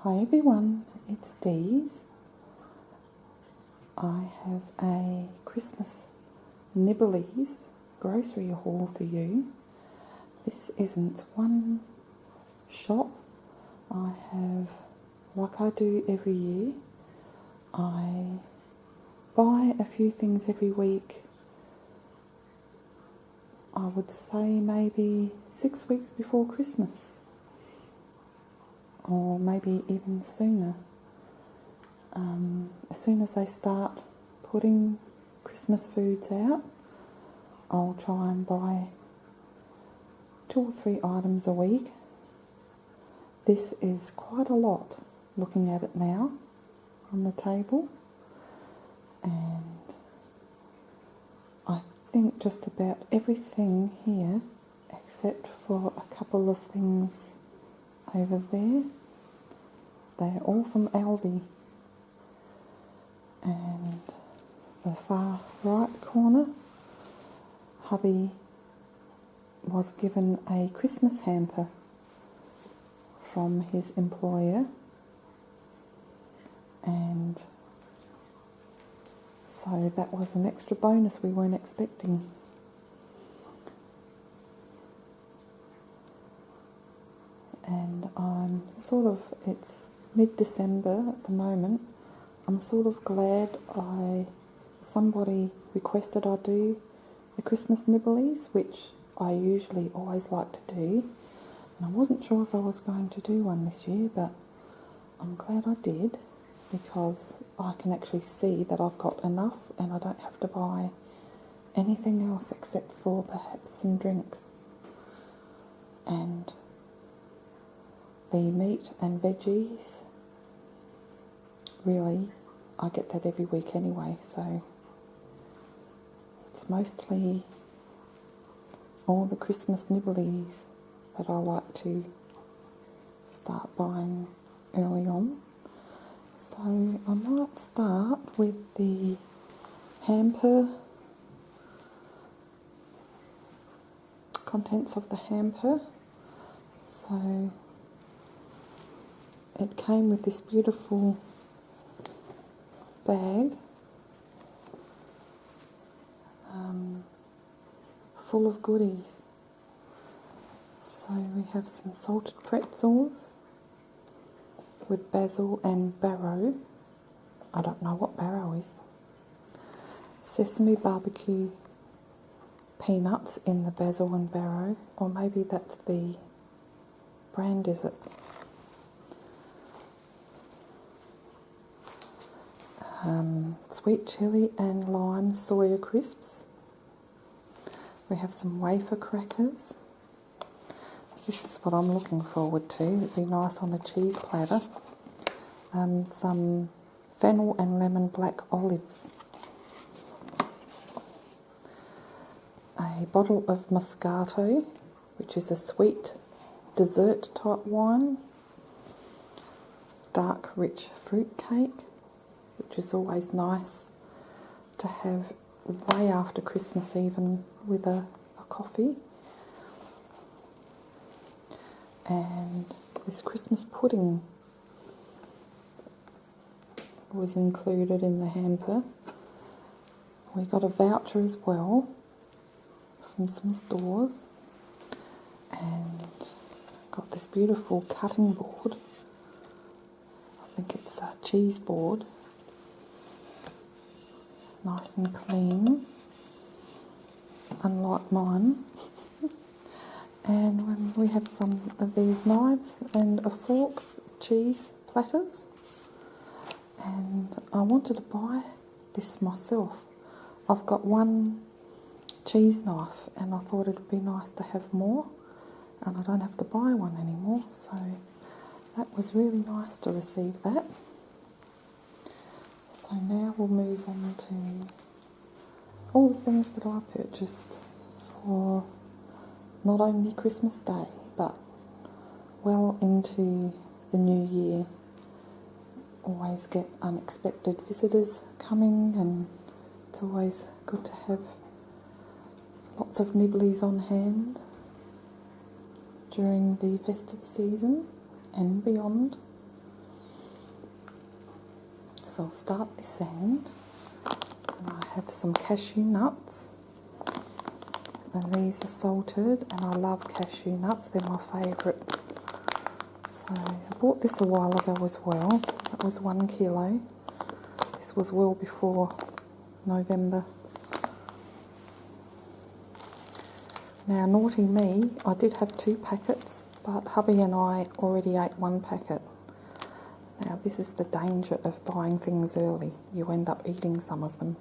Hi everyone, it's Dee's. I have a Christmas Nibblies grocery haul for you. This isn't one shop. I have, like I do every year, I buy a few things every week. I would say maybe 6 weeks before Christmas, or maybe even sooner. As soon as they start putting Christmas foods out, I'll try and buy 2 or 3 items a week. This is quite a lot looking at it now on the table, and I think just about everything here except for a couple of things over there, they're all from Aldi. And the far right corner, hubby was given a Christmas hamper from his employer, and so that was an extra bonus we weren't expecting. And it's mid-December at the moment. I'm sort of glad somebody requested I do the Christmas Nibblies, which I usually always like to do. And I wasn't sure if I was going to do one this year, but I'm glad I did, because I can actually see that I've got enough and I don't have to buy anything else except for perhaps some drinks. And the meat and veggies, really, I get that every week anyway, so it's mostly all the Christmas Nibblies that I like to start buying early on. So I might start with the hamper, contents of the hamper. So it came with this beautiful bag full of goodies. So we have some salted pretzels with basil and barrow. I don't know what barrow is. Sesame barbecue peanuts in the basil and barrow, or maybe that's the brand, is it? Sweet chili and lime soya crisps. We have some wafer crackers. This is what I'm looking forward to. It'd be nice on a cheese platter. Some fennel and lemon black olives. A bottle of Moscato, which is a sweet dessert type wine. Dark rich fruit cake, which is always nice to have way after Christmas, even with a coffee. And this Christmas pudding was included in the hamper. We got a voucher as well from some stores, and got this beautiful cutting board. I think it's a cheese board. Nice and clean, unlike mine. And when we have some of these knives and a fork, cheese platters. And I wanted to buy this myself. I've got one cheese knife and I thought it'd be nice to have more, and I don't have to buy one anymore, so that was really nice to receive that. So now we'll move on to all the things that I purchased for not only Christmas Day, but well into the new year. Always get unexpected visitors coming, and it's always good to have lots of Nibblies on hand during the festive season and beyond. So I'll start this end, and I have some cashew nuts, and these are salted, and I love cashew nuts, they're my favourite. So I bought this a while ago as well. That was 1 kilo. This was well before November. Now, naughty me, I did have 2 packets, but hubby and I already ate 1 packet. Now, this is the danger of buying things early. You end up eating some of them.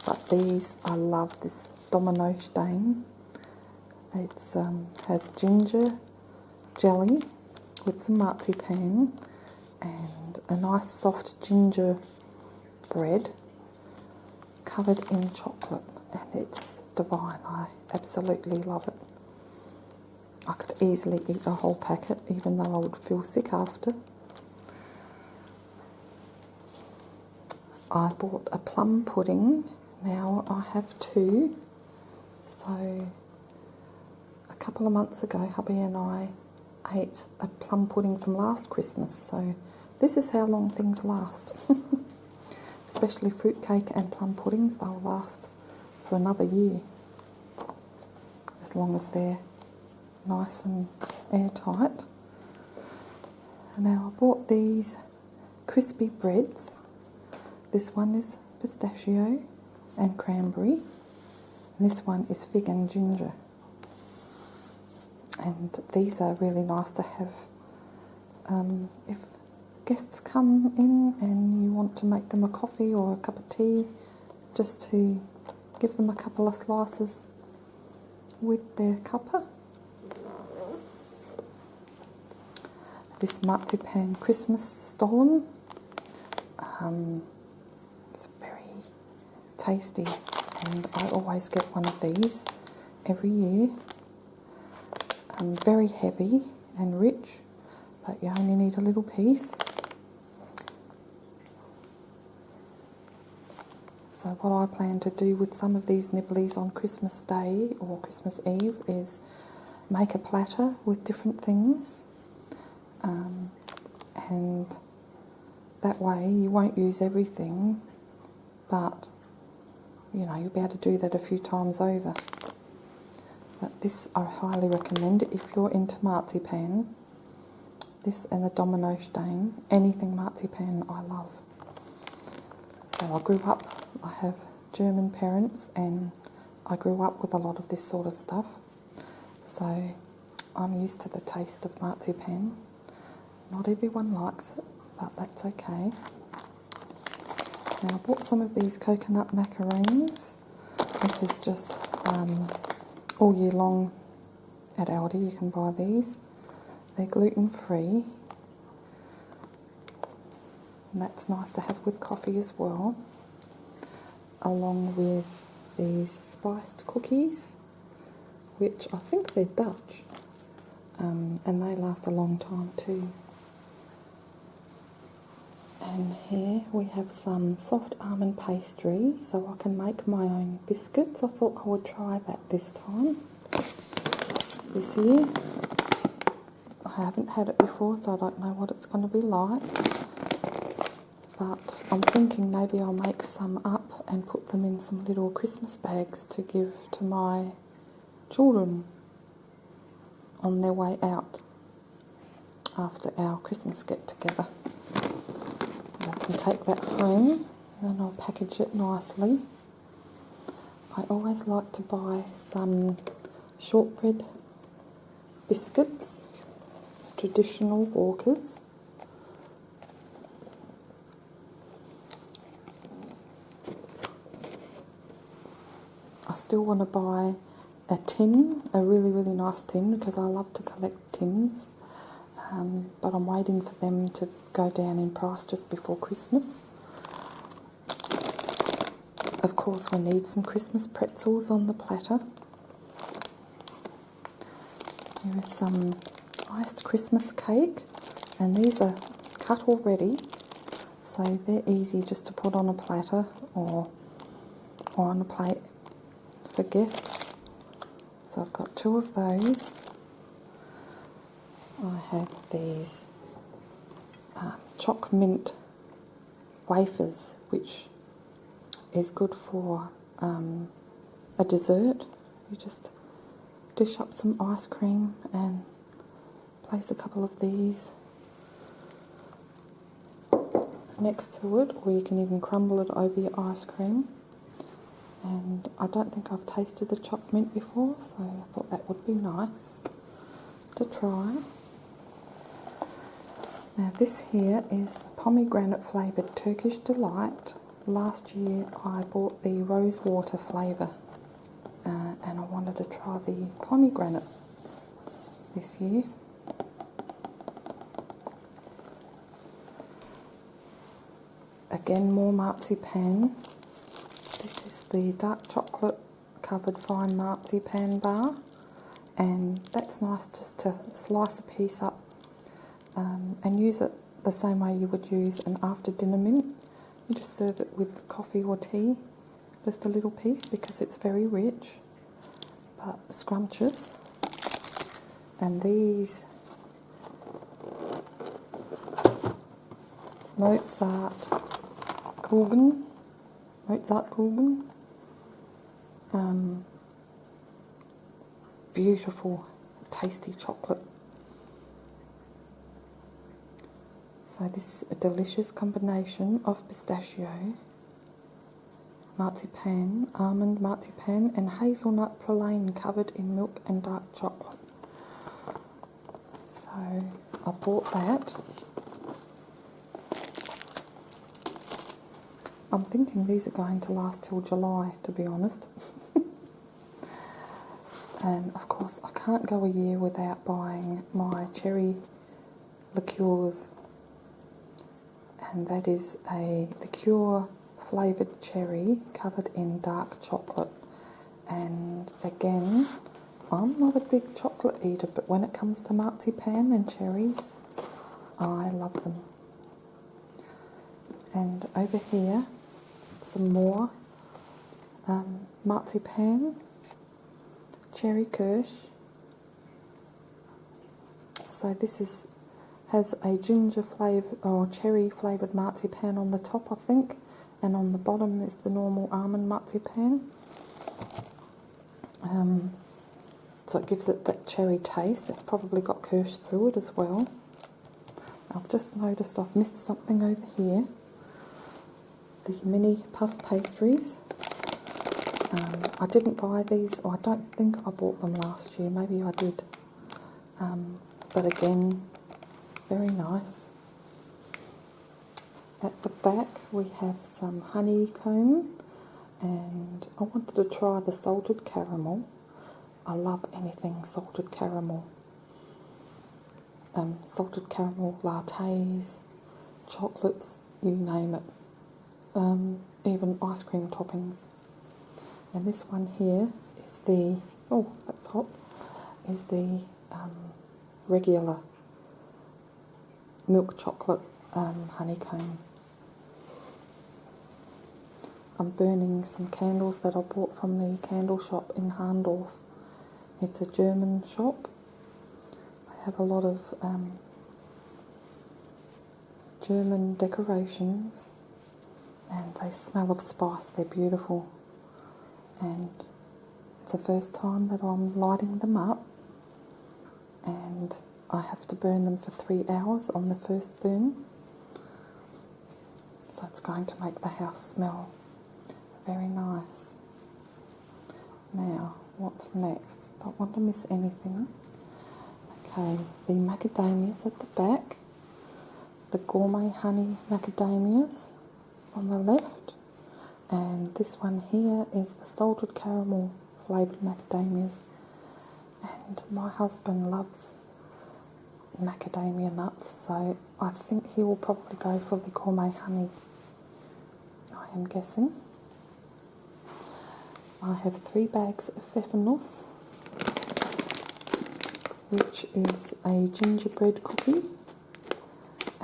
But these, I love this domino stain. It has ginger jelly with some marzipan and a nice soft ginger bread covered in chocolate, and it's divine. I absolutely love it. I could easily eat a whole packet, even though I would feel sick after. I bought a plum pudding. Now I have 2. So a couple of months ago, hubby and I ate a plum pudding from last Christmas. So this is how long things last. Especially fruitcake and plum puddings, they'll last for another year, as long as they're nice and airtight. Now I bought these crispy breads. This one is pistachio and cranberry, and this one is fig and ginger. And these are really nice to have if guests come in and you want to make them a coffee or a cup of tea, just to give them a couple of slices with their cuppa. This marzipan Christmas stollen, it's very tasty, and I always get one of these every year. Very heavy and rich, but you only need a little piece. So what I plan to do with some of these nibblies on Christmas Day or Christmas Eve is make a platter with different things, and that way you won't use everything, but you know, you'll be able to do that a few times over. But this I highly recommend if you're into marzipan. This and the domino stain, anything marzipan I love. So I grew up, I have German parents, and I grew up with a lot of this sort of stuff. So I'm used to the taste of marzipan. Not everyone likes it, but that's okay. Now I bought some of these coconut macaroons. This is just all year long at Aldi, you can buy these. They're gluten-free, and that's nice to have with coffee as well, along with these spiced cookies, which I think they're Dutch, and they last a long time too. And here we have some soft almond pastry, so I can make my own biscuits. I thought I would try that this year. I haven't had it before, so I don't know what it's going to be like. But I'm thinking maybe I'll make some up and put them in some little Christmas bags to give to my children on their way out after our Christmas get-together. I can take that home and I'll package it nicely. I always like to buy some shortbread biscuits, traditional Walkers. I still want to buy a tin, a really, really nice tin, because I love to collect tins. But I'm waiting for them to go down in price just before Christmas. Of course, we need some Christmas pretzels on the platter. Here is some iced Christmas cake, and these are cut already, so they're easy just to put on a platter or on a plate for guests. So I've got 2 of those. I have these Choc mint Wafers, which is good for a dessert. You just dish up some ice cream and place a couple of these next to it, or you can even crumble it over your ice cream. And I don't think I've tasted the chopped mint before, so I thought that would be nice to try. Now this here is pomegranate flavoured Turkish Delight. Last year I bought the rose water flavour and I wanted to try the pomegranate this year. Again, more marzipan. This is the dark chocolate covered fine marzipan bar, and that's nice just to slice a piece up and use it the same way you would use an after dinner mint. You just serve it with coffee or tea, just a little piece, because it's very rich but scrumptious. And these Mozart Kugeln, beautiful, tasty chocolate. So this is a delicious combination of pistachio, marzipan, almond marzipan, and hazelnut praline covered in milk and dark chocolate. So I bought that. I'm thinking these are going to last till July, to be honest. And of course I can't go a year without buying my cherry liqueurs, and that is a liqueur flavoured cherry covered in dark chocolate. And again, I'm not a big chocolate eater, but when it comes to marzipan and cherries, I love them. And over here, some more marzipan, cherry kirsch. So this has a ginger flavour or cherry flavoured marzipan on the top, I think, and on the bottom is the normal almond marzipan. So it gives it that cherry taste. It's probably got kirsch through it as well. I've just noticed I've missed something over here. The mini puff pastries. I didn't buy these, or I don't think I bought them last year. Maybe I did. But again, very nice. At the back we have some honeycomb, and I wanted to try the salted caramel. I love anything salted caramel. Salted caramel lattes, chocolates, you name it. Even ice cream toppings. And this one here is the, oh that's hot, is the regular milk chocolate honeycomb. I'm burning some candles that I bought from the candle shop in Harndorf. It's a German shop. They have a lot of German decorations, and they smell of spice. They're beautiful, and it's the first time that I'm lighting them up, and I have to burn them for 3 hours on the first burn, so it's going to make the house smell very nice. Now, what's next? Don't want to miss anything. Okay, the macadamias at the back, the gourmet honey macadamias on the left, and this one here is the salted caramel flavoured macadamias. And my husband loves macadamia nuts, so I think he will probably go for the gourmet honey, I am guessing. I have 3 bags of Wafers, which is a gingerbread cookie,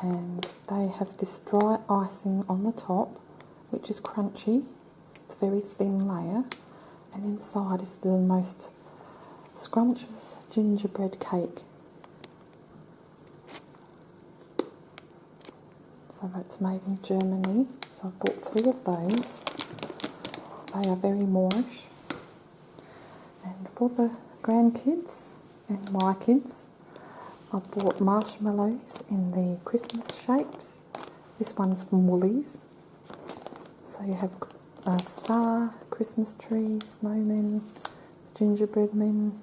and they have this dry icing on the top, which is crunchy. It's a very thin layer, and inside is the most scrumptious gingerbread cake. So So that's made in Germany. So I bought 3 of those. They are very moreish. And for the grandkids and my kids, I bought marshmallows in the Christmas shapes. This one's from Woolies. So you have a star, Christmas tree, snowmen, gingerbread men.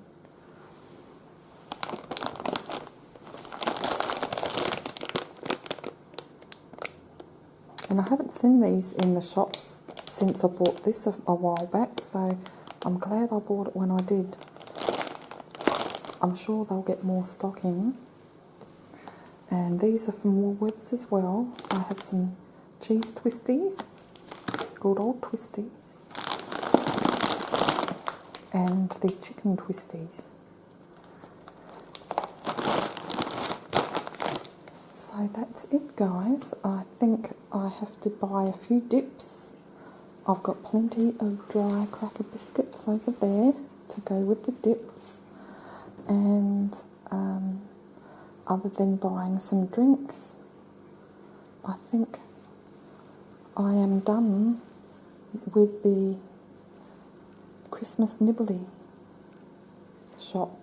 And I haven't seen these in the shops since I bought this a while back, so I'm glad I bought it when I did. I'm sure they'll get more stock in. And these are from Woolworths as well. I have some cheese twisties, good old twisties, and the chicken twisties. So that's it, guys. I think I have to buy a few dips. I've got plenty of dry cracker biscuits over there to go with the dips. And other than buying some drinks, I think I am done with the Christmas Nibbly shop.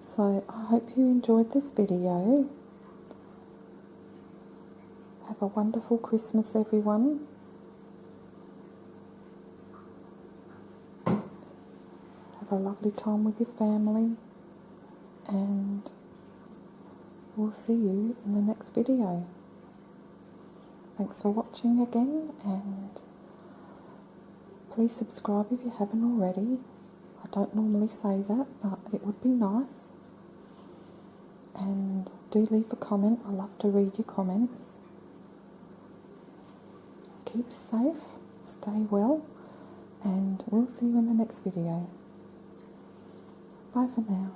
So I hope you enjoyed this video. Have a wonderful Christmas, everyone. Have a lovely time with your family, and we'll see you in the next video. Thanks for watching again, and please subscribe if you haven't already. I don't normally say that, but it would be nice. And do leave a comment. I love to read your comments. Keep safe, stay well, and we'll see you in the next video. Bye for now.